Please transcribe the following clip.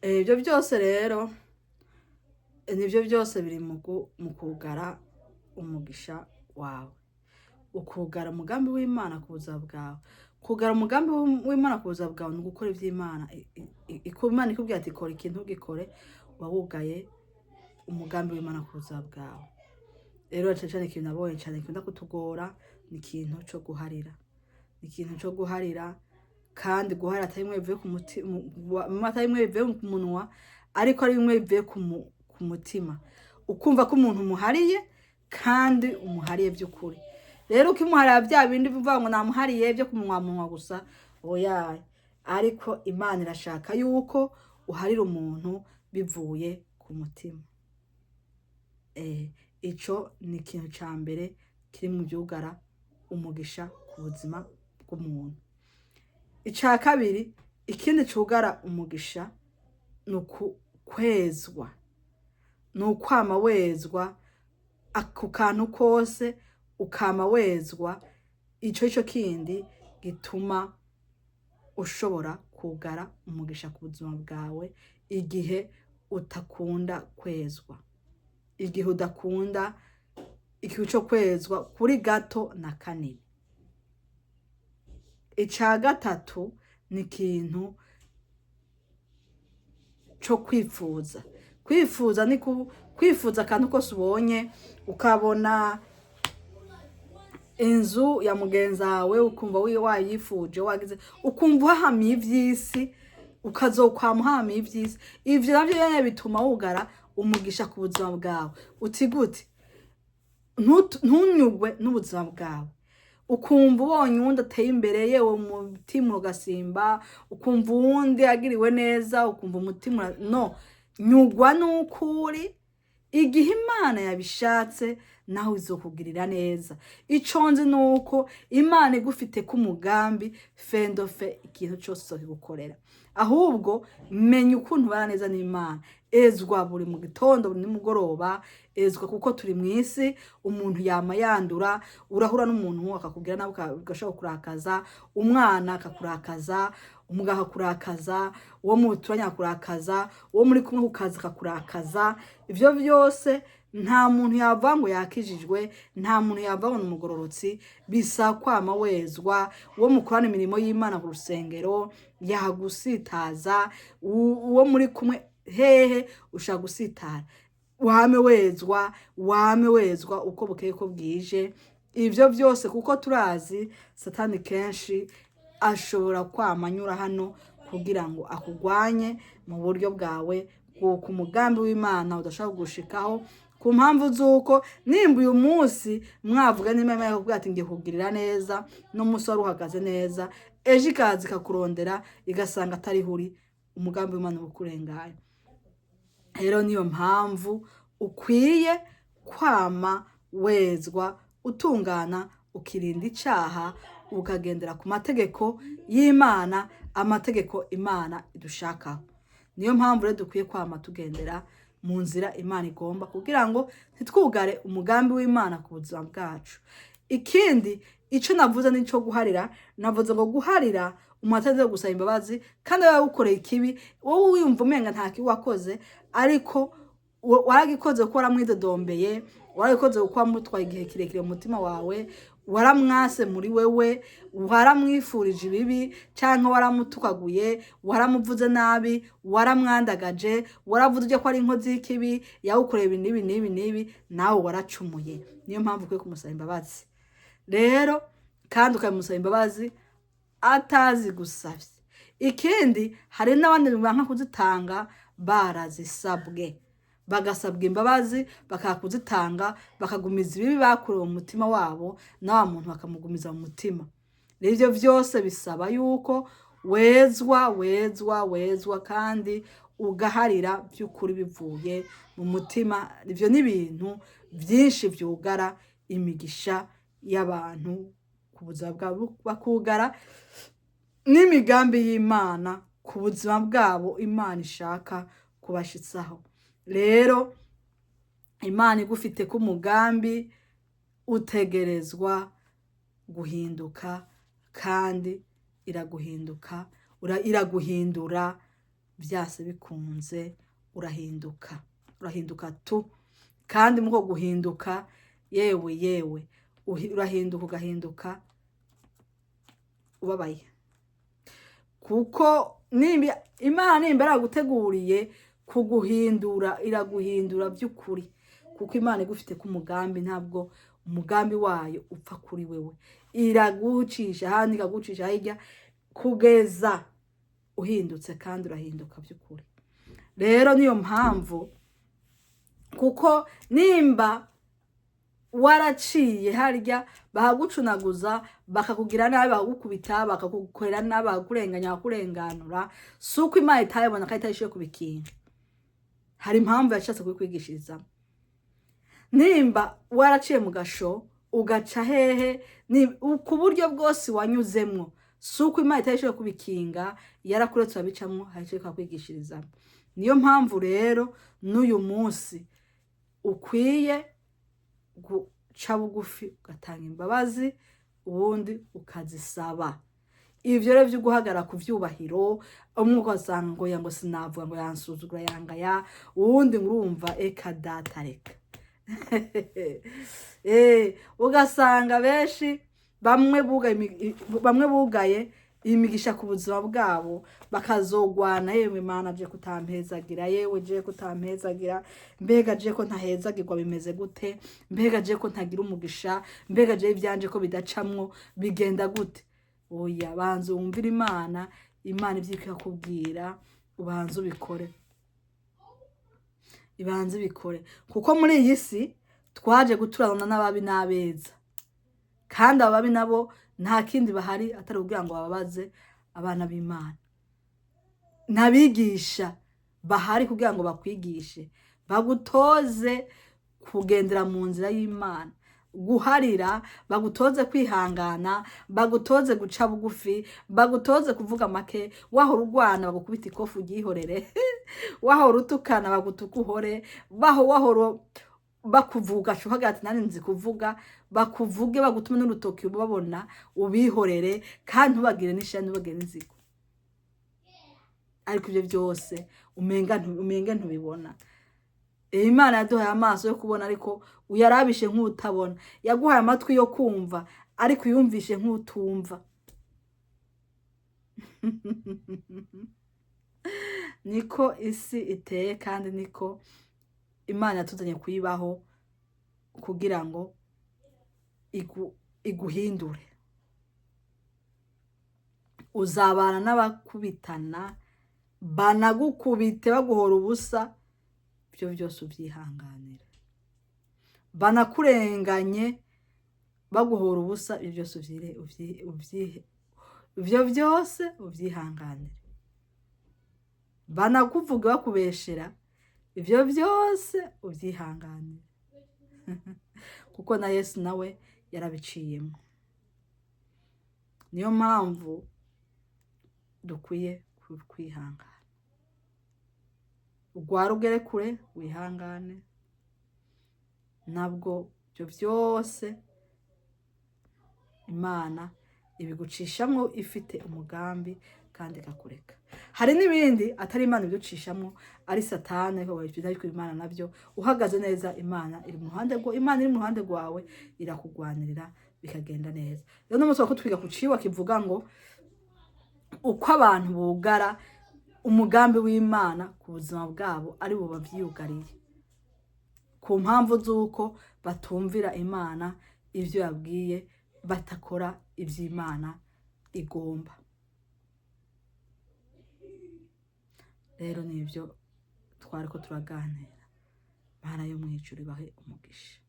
ibyo byose rero nibyo byose biri mu kugara umugisha wawe, ukugara umugambi w'Imana ku buzima bwawe. Kugara umugambi w'Imana ku buzima bwawe ni ugukora iby'Imana. Imana ikubwira ati kora ikintu ntugikore, uba wugaye umugambi w'Imana ku buzima bwawe. Rero cyane ikintu nabonye cyane gikunda kutugora ni ikintu cyo guharira. Ni ikintu cyo guharira, kandi guharira atari bimwe bivuye ku mutima, atari bimwe bivuye ku munwa, ariko ari bimwe bivuye ku mutima. Ukumva ko umuntu umuhariye kandi umuhariye by'ukuri. Rero ukimuharira bya bindi bivuga ngo namuhariye byo kumunwa gusa, oya. Ariko Imana irashaka yuko uharira umuntu bivuye ku mutima. Ico ni ikintu ca mbere kiri mu byugara umugisha ku buzima bw'umuntu. Ica kabiri, ikindi cugara umugisha ni ukwezwa, ni ukwama wezwa ako kantu kose, ukama wezwa. Ico kindi gituma ushobora kugara umugisha ku buzima bwawe igihe utakunda kwezwa, igihe udakunda ikintu cyo kwezwa kuri gato na kanini. Ica gatatu ni ikintu cyo kwifuza. Kwifuza ni kwifuza akantu kose ubonye, ukabona inzu ya mugenzi wawe ukumva wayifuje, wagize ukumva uhahamiye ivy'isi, ukazokwama uhahamiye ivy'isi. Ivyo navyo nyene bituma wugara umugisha ku buzima bwawe. Uti gute? Ntunyugwe n'ubuzima bwawe, ukumva ubonye uwundi ateye imbere yewe umutima ugasimba, ukumva uwundi agiriwe neza, ukumva umutima no, nyugwa n'ukuri. Igihe Imana yabishatse nawe izokugirira neza. Ico nzi nuko Imana igufite ku mugambi fendofe ikintu cyose izokigukorera. Ahubwo menya ukuntu bara neza n'Imana. Ezwa buri mu gitondo buri nimugoroba, ezwa kuko turi mu isi, umuntu yama yandura. Urahura n'umuntu akakubwira nawe ugashaka kurakaza, umwana akakurakaza, umugabo akakurakaza, uwo muturanya akakurakaza, uwo muri kumwe ku kazi akakurakaza. Ivyo byose nta muntu yava ngo yakijijwe, nta muntu yava ngo n'umugororotsi. Bisa kwama wezwa. Uwo mukorana imirimo y'Imana ku rusengero yagusitaza, uwo muri kumwe hehe ushaka gusitara. Wame wezwa uko bukeye ko bwije. Ivyo byose kuko turazi Satani kenshi ashobora kwamanyura hano kugira ngo akugwanye mu buryo bwawe ku mugambi w'Imana udashaka gushikaho, ku mpamvu z'uko nimba uyu munsi mwavuga n'Imana yakubwira ati ngiye kugirira neza, n'umunsi wari uhagaze neza, ejo ikaza ikakurondera igasanga atari huri, umugambi w'Imana ukurengaye. Rero niyo mpamvu ukwiye kwama wezwa, utungana, ukirinda icaha, ukagendera ku mategeko y'Imana, amategeko Imana idushakaho. Niyo mpamvu rero dukwiye kwama tugendera mu nzira Imana igomba, kugira ngo ntitwugare umugambi w'Imana ku buzima bwacu. Ikindi ico navuze nico guharira, navuze ngo guharira umateze gusaba imbabazi, kandi wawe ukoreye ikibi, wowe wiyumva umenga nta kibi wakoze, ariko waragikoze kuko waramwidodombeye, waragikoze kuko wamutwaye igihe kirekire mu mutima wawe, waramwase muri wewe, waramwifurije ibibi, canke waramutukaguye, waramuvuze nabi, waramwandagaje, waravuze uje ko ari inkozi y'ikibi, yawukoreye ibi n'ibi n'ibi n'ibi, nawe waracumuye. Niyo mpamvu ukwiye kumusaba imbabazi. Rero kandi ukamusaba imbabazi atazi gusavye. Ikindi hari n'abandi banka kuzitanga barazisabwe, bagasabwa imbabazi bakakuzitanga, bakagumiza ibibi bakorewe mu mutima wabo, na wa muntu bakamugumiza mu mutima. Rero ivyo byose bisaba yuko wezwa kandi ugaharira by'ukuri bivuye mu mutima. Ivyo ni ibintu byinshi vyugara imigisha y'abantu ku buzima bwabo, bakugara n'imigambi y'Imana ku buzima bwabo Imana ishaka kubashitsaho. Rero Imana igufite ku mugambi, utegerezwa guhinduka, kandi iraguhindura byase bikunze urahinduka tu. Kandi muko guhinduka yewe urahinduka ugahinduka ubabaye, kuko Imana nimba yaraguteguriye kuguhindura, iraguhindura by'ukuri, kuko Imana igufite ku mugambi, ntabwo umugambi wayo upfa kuri wewe. Iragucisha handi ikagucisha hirya kugeza uhindutse, kandi urahinduka by'ukuri. Rero niyo mpamvu, kuko nimba waraciye harya bakagucunaguza, bakakugira nabi, bakagukubita, bakagukorera nabi, bakakurenganya, bakakurenganura, suko Imana itayibona kandi itashoboye kubikinga. Hari impamvu yashatse kubikwigishirizamo. Nimba waraciye mu gasho ugaca hehe, ku buryo bwose wanyuzemwo, suko Imana itashoboye kubikinga, yarakuretse abicamwo, haciye kwigishiriza. Niyo mpamvu rero n'uyu munsi ukwiye guca bugufi, ugatanga imbabazi, ubundi ukazisaba. Ivyo rero byo guhagarara ku vyubahiro, umwe ugasanga ngo yango sinavuga, ngo yansuzugura, yangaya, uwundi ngurumva eka data reka. Ugasanga benshi bamwe bugaye imigisha ku buzima bwabo, bakazogwana, yewe Mana je kutampezagira, yewe je kutampezagira, mbega je ko ntahezagirwa bimeze gute, mbega je ko ntagira umugisha, mbega je ivyanje ko bidacamwo bigenda gute. Oya, banza wumvira Imana ivyika kubwira, ubanze ubikore. Ibanze bikore, kuko muri iyi si twaje guturana n'ababi n'abeza, kandi ababi nabo nta kindi bahari atari kugira ngo bababaze abana b'Imana. Nabigisha bahari kugira ngo bakwigishe, bagutoze kugendera mu nzira y'Imana, guharira, bagutoze kwihangana, bagutoze guca bugufi, bagutoze kuvuga make. Wahora urwana bagukubita ikofu ugihorere, wahora utukana bagutuka uhore, wahora bakuvuga shuhaga ati nani nzi kuvuga, bakuvuge bagutume n'urutoki ubabona ubihorere, kandi ntubagire n'ishani, ntubagire n'inzigo. Ariko ibyo byose umenga ntubibona. Imana yaduhaye amaso yo kubona, ariko uyarabishe nk'utabona. Yaguhaye amatwi yo kumva, ariko uyumvishe nk'utumva. Niko isi iteye, kandi niko Imana yatuzanye kuyibaho, kugira ngo iguhindure. Uzabana n'abakubitana, banagukubite baguhora ubusa, byo byose ubyihanganira. Banakurenganye baguhora ubusa, ibyo byose ubyihanganira. Banakuvuga bakubeshera, ibyo byose ubyihanganira. Kuko na Yesu nawe yarabiciyemo. Niyo mpamvu dukwiye kwihangana. Ugwara ugere kure, wihangane. Nabwo byo byose Imana ibigucishamwo ifite umugambi, kandi ikakureka. Hari n'ibindi atari Imana ibiducishamwo, ari Satani ko wabifite, ariko Imana nabyo uhagaze neza, Imana iri mu ruhande rwo, Imana iri mu ruhande rwawe, irakugwanirira bikagenda neza. Rero n'umunsi wako twiga ku ciwa kivuga ngo uko abantu bugara umugambi w'Imana ku buzima bwabo ari bo bavyugariye, ku mpamvu z'uko batumvira Imana ivyo yabwiye, batakora ivy'Imana igomba. Rero nivyo twariko turaganira. Mana yo mwijuru ibahe umugisha.